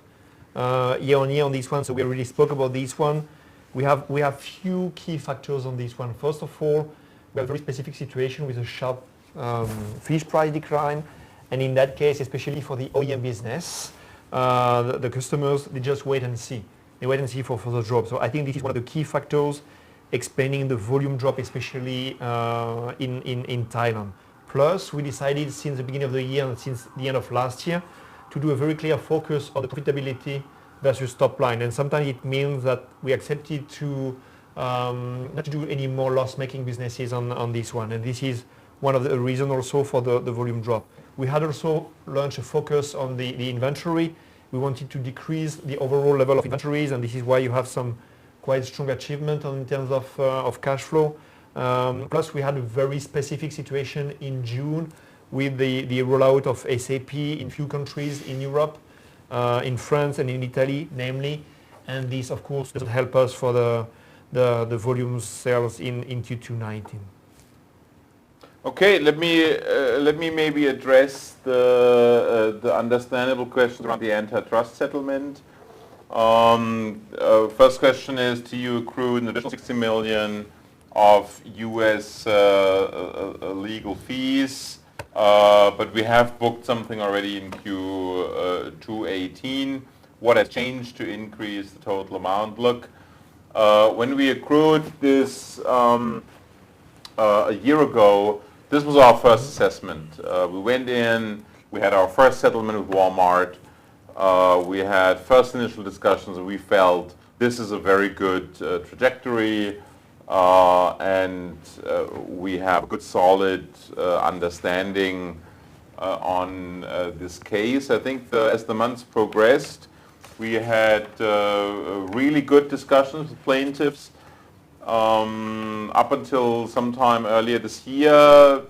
year on year on this one. So we already spoke about this one. We have few key factors on this one. First of all, we have a very specific situation with a sharp fish price decline, and in that case, especially for the OEM business, the customers, they just wait and see. They wait and see for the drop. So I think this is one of the key factors explaining the volume drop, especially in Thailand. Plus, we decided since the beginning of the year and since the end of last year to do a very clear focus on the profitability versus top line. And sometimes it means that we accepted to not to do any more loss-making businesses on this one. And this is one of the reasons also for the volume drop. We had also launched a focus on the inventory. We wanted to decrease the overall level of inventories, and this is why you have some quite strong achievement in terms of cash flow. Plus, we had a very specific situation in June with the rollout of SAP in few countries in Europe, in France and in Italy, namely. And this, of course, doesn't help us for the volume sales in Q2 19. Okay, let me maybe address the understandable questions around the antitrust settlement. First question is, do you accrue an additional 60 million of US legal fees? But we have booked something already in Q2 18. What has changed to increase the total amount? Look, when we accrued this a year ago, this was our first assessment. We went in, we had our first settlement with Walmart. We had first initial discussions, and we felt this is a very good trajectory, and we have a good solid understanding on this case. I think as the months progressed, we had really good discussions with plaintiffs. Up until sometime earlier this year,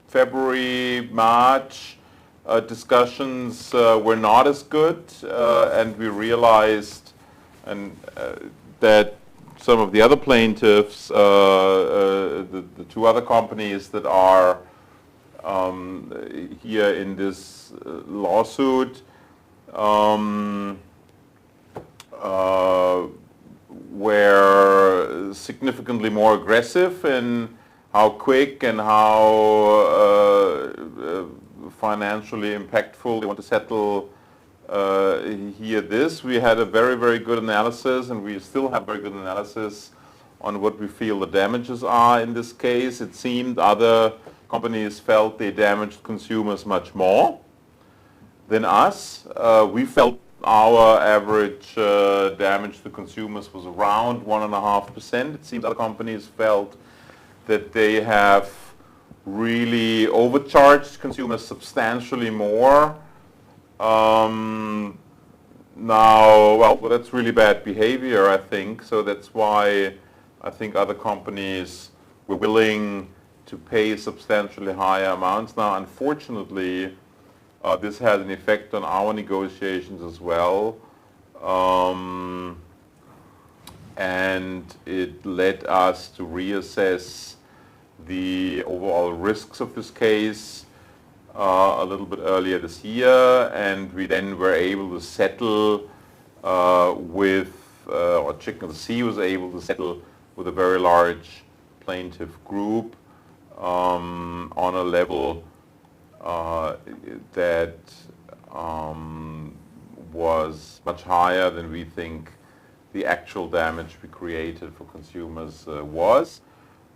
February, March, discussions were not as good, and we realized that some of the other plaintiffs, the two other companies that are here in this lawsuit were significantly more aggressive in how quick and how financially impactful they want to settle here this. We had a very, very good analysis, and we still have very good analysis on what we feel the damages are in this case. It seemed other companies felt they damaged consumers much more than us. We felt our average damage to consumers was around 1.5%. It seems other companies felt that they have really overcharged consumers substantially more. Now, well, that's really bad behavior, I think. So that's why I think other companies were willing to pay substantially higher amounts. Now, unfortunately, this had an effect on our negotiations as well. And it led us to reassess the overall risks of this case a little bit earlier this year, and we then were able to settle with, or Chicken of the Sea was able to settle with a very large plaintiff group on a level that was much higher than we think the actual damage we created for consumers was.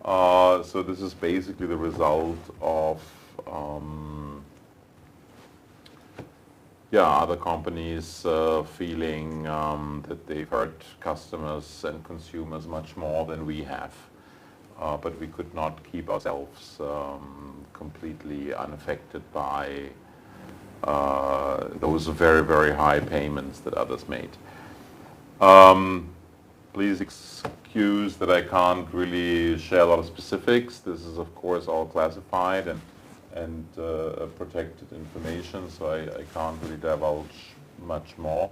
So this is basically the result of other companies feeling that they've hurt customers and consumers much more than we have. But we could not keep ourselves completely unaffected by those very, very high payments that others made. Please excuse that I can't really share a lot of specifics. This is, of course, all classified and protected information, so I can't really divulge much more.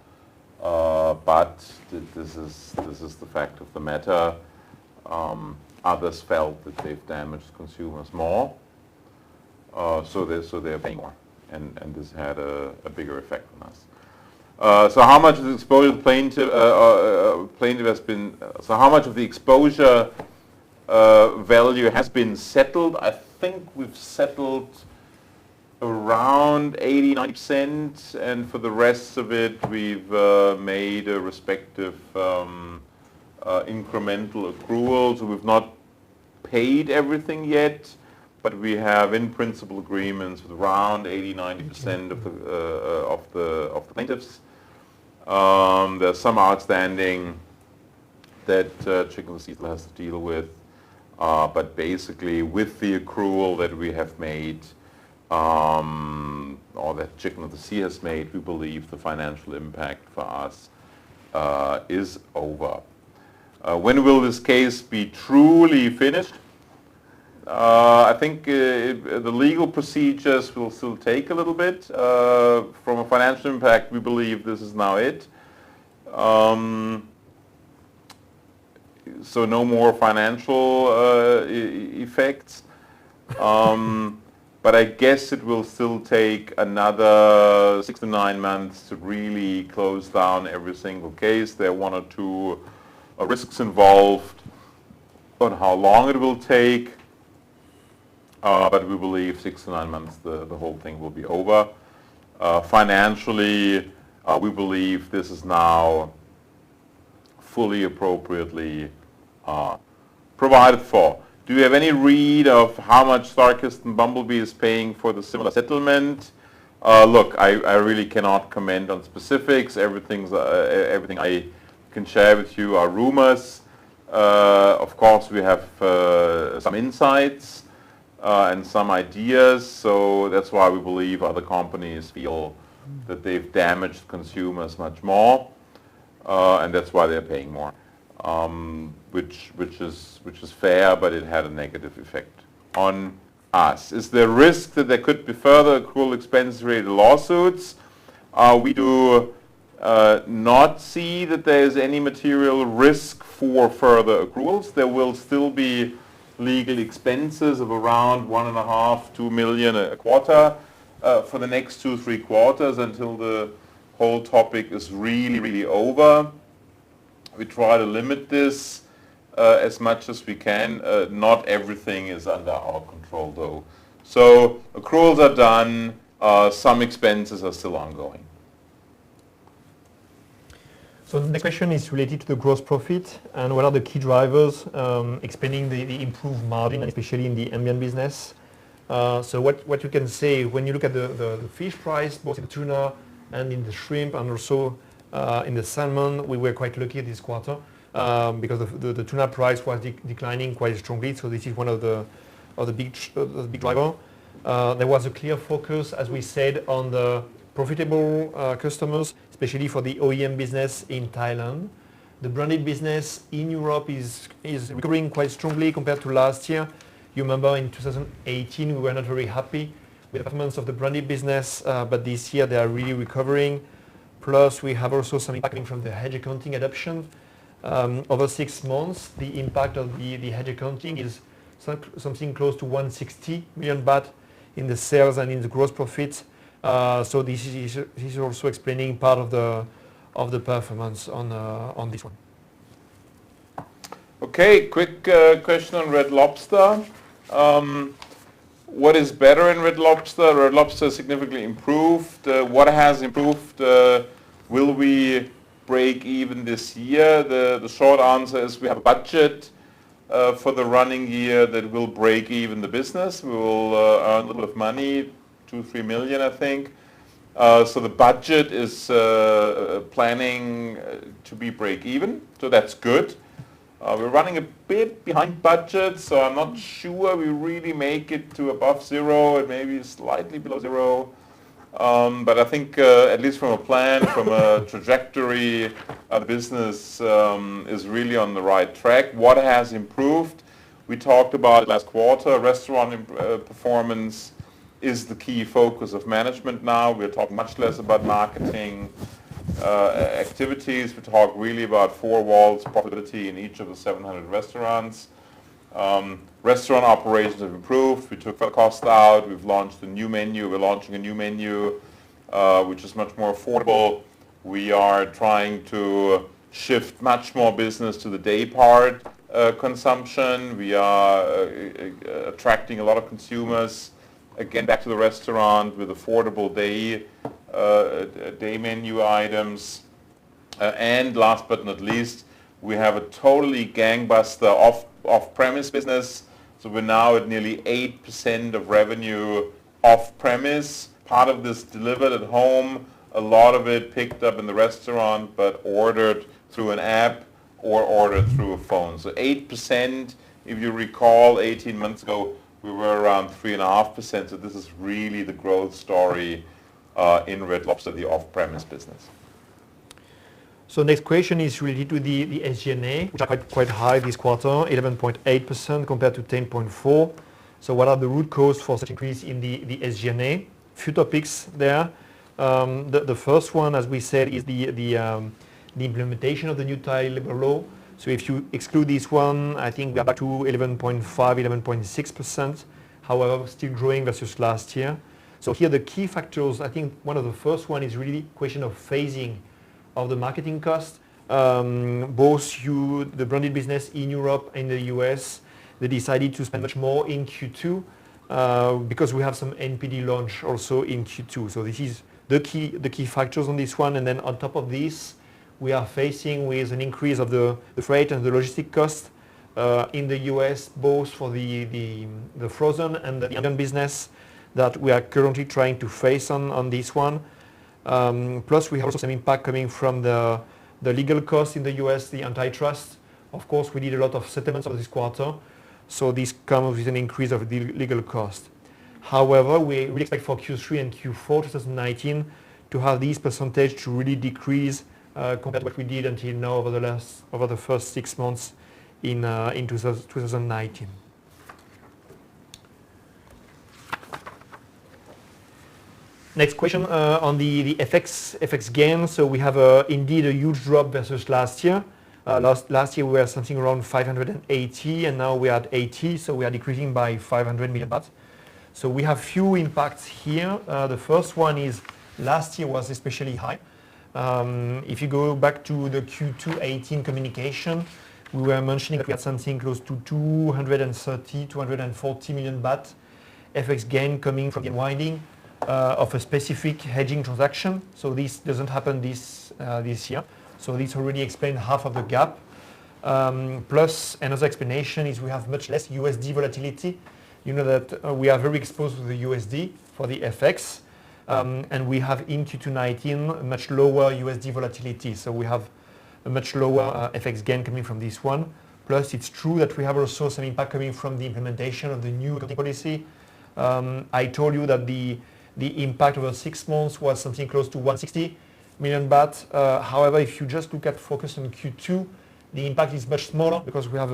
But this is the fact of the matter. Others felt that they've damaged consumers more, so they're paying more, and this had a bigger effect on us. So how much of the exposure plaintiff has been? So how much of the exposure value has been settled? I think we've settled around 80-90%, and for the rest of it, we've made a respective incremental accrual. So we've not paid everything yet, but we have in principle agreements with around 80-90% of the plaintiffs. There's some outstanding that Chicken of the Sea has to deal with, but basically with the accrual that we have made, or that Chicken of the Sea has made, we believe the financial impact for us is over. When will this case be truly finished? I think the legal procedures will still take a little bit. From a financial impact, we believe this is now it. So no more financial effects. But I guess it will still take another 6 to 9 months to really close down every single case. There are 1 or 2 risks involved on how long it will take. But we believe 6 to 9 months the whole thing will be over. Financially, we believe this is now fully appropriately provided for. Do you have any read of how much Starkist and Bumblebee is paying for the similar settlement? Look, I really cannot comment on specifics. Everything I can share with you are rumors. Of course, we have some insights and some ideas, so that's why we believe other companies feel that they've damaged consumers much more, and that's why they're paying more, which is fair, but it had a negative effect on us. Is there risk that there could be further accrual expense-related lawsuits? We do not see that there is any material risk for further accruals. There will still be legal expenses of around 1.5–2 million a quarter for the next 2–3 quarters until the whole topic is really over. We try to limit this as much as we can. Not everything is under our control though. So accruals are done, some expenses are still ongoing. So the next question is related to the gross profit and what are the key drivers explaining the improved margin, especially in the ambient business. So what you can say when you look at the fish price, both in the tuna and in the shrimp and also in the salmon, we were quite lucky this quarter because the tuna price was declining quite strongly. So this is one of the big driver. There was a clear focus, as we said, on the profitable customers, especially for the OEM business in Thailand. The branded business in Europe is recovering quite strongly compared to last year. You remember in 2018 we were not very happy with the performance of the branded business, but this year they are really recovering. Plus we have also some impact coming from the hedge accounting adoption. Over 6 months, the impact of the hedge accounting is something close to 160 million baht in the sales and in the gross profits. So this is also explaining part of the performance on this one. Okay, quick question on Red Lobster. What is better in Red Lobster? Red Lobster significantly improved. What has improved? Will we break even this year? The short answer is we have a budget for the running year that will break even the business. We will earn a little bit of money, 2–3 million I think. So the budget is planning to be break even, so that's good. We're running a bit behind budget, so I'm not sure we really make it to above zero. It may be slightly below zero. But I think at least from a plan, from a trajectory, the business is really on the right track. What has improved? We talked about it last quarter. Restaurant performance is the key focus of management now. We're talking much less about marketing activities. We talk really about 4 walls profitability in each of the 700 restaurants. Restaurant operations have improved. We took the cost out. We've launched a new menu. We're launching a new menu which is much more affordable. We are trying to shift much more business to the day part consumption. We are attracting a lot of consumers again back to the restaurant with affordable day menu items. And last but not least, we have a totally gangbuster off-premise business. So we're now at nearly 8% of revenue off-premise. Part of this delivered at home, a lot of it picked up in the restaurant, but ordered through an app or ordered through a phone. So 8%, if you recall, 18 months ago, we were around 3.5%. So this is really the growth story in Red Lobster, the off-premise business. So next question is related to the SG&A, which are quite high this quarter, 11.8% compared to 10.4%. So what are the root causes for such increase in the SG&A? Few topics there. The first one, as we said, is the implementation of the new Thai labor law. So if you exclude this one, I think we are back to 11.5%, 11.6%. However, still growing versus last year. So here the key factors, I think one of the first one is really question of phasing of the marketing cost. Both the branded business in Europe and the US, they decided to spend much more in Q2 because we have some NPD launch also in Q2. So this is the key factors on this one. And then on top of this, we are facing with an increase of the freight and the logistic cost in the US, both for the frozen and the Indian business that we are currently trying to face on this one. Plus we have also some impact coming from the legal costs in the US, the antitrust. Of course, we did a lot of settlements of this quarter. So this comes with an increase of the legal cost. However, we expect for Q3 and Q4 2019 to have these percentage to really decrease compared to what we did until now over the first 6 months in 2019. Next question on the FX gain. So we have indeed a huge drop versus last year. Last year we were something around 580, and now we are at 80, so we are decreasing by 500 million baht. So we have few impacts here. The first one is last year was especially high. If you go back to the Q2 18 communication, we were mentioning that we had something close to 230, 240 million baht FX gain coming from the unwinding of a specific hedging transaction. So this doesn't happen this year. So this already explained half of the gap. Plus another explanation is we have much less USD volatility. You know that we are very exposed to the USD for the FX. And we have in Q2 19 much lower USD volatility. So we have a much lower FX gain coming from this one. Plus it's true that we have also some impact coming from the implementation of the new accounting policy. I told you that the impact over 6 months was something close to 160 million baht. However, if you just look at focus on Q2, the impact is much smaller because we have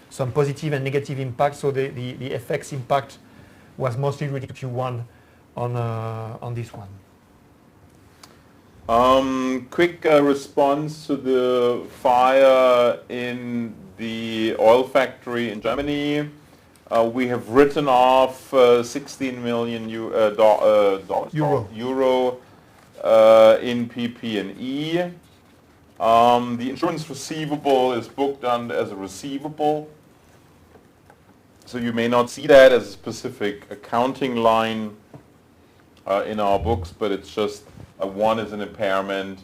some positive and negative impact. So the FX impact was mostly related to Q1 on this one. Quick response to the fire in the oil factory in Germany. We have written off 16 million euro in PP&E. The insurance receivable is booked as a receivable. So you may not see that as a specific accounting line in our books, but it's just one is an impairment,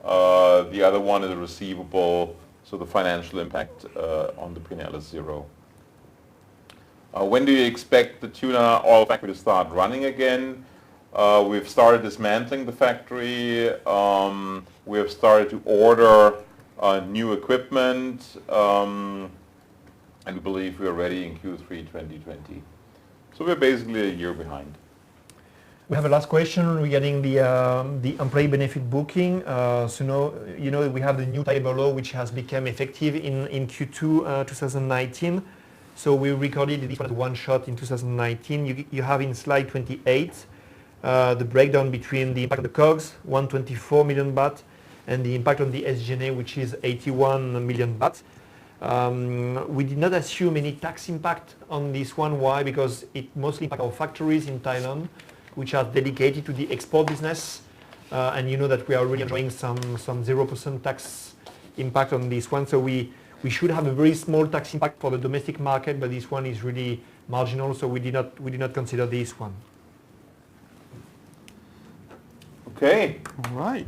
the other one is a receivable, so the financial impact on the P&L is zero. When do you expect the tuna oil factory to start running again? We've started dismantling the factory. We have started to order new equipment, and we believe we are ready in Q3 2020. So we're basically a year behind. We have a last question regarding the employee benefit booking. So you know we have the new labor law which has become effective in Q2 2019. So we recorded this one shot in 2019. You have in slide 28 the breakdown between the impact of the COGS, 124 million baht, and the impact on the SG&A, which is 81 million baht. We did not assume any tax impact on this one. Why? Because it mostly impacts our factories in Thailand, which are dedicated to the export business. And you know that we are already enjoying some 0% tax impact on this one. So we should have a very small tax impact for the domestic market, but this one is really marginal, so we did not consider this one. Okay, all right.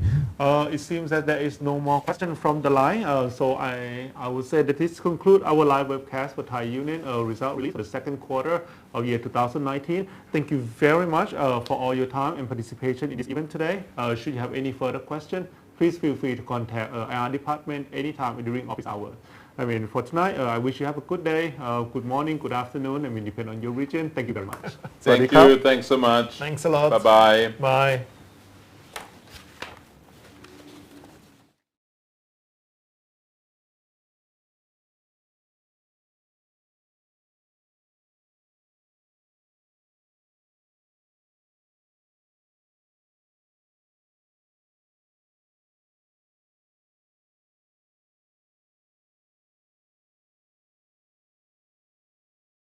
It seems that there is no more question from the line. So I would say that this concludes our live webcast for Thai Union result release for the second quarter of year 2019. Thank you very much for all your time and participation in this event today. Should you have any further question, please feel free to contact our department anytime during office hours. I mean, for tonight, I wish you have a good day, good morning, good afternoon. I mean, depending on your region. Thank you very much. Thank you. Thanks so much. Thanks a lot. Bye-bye. Bye.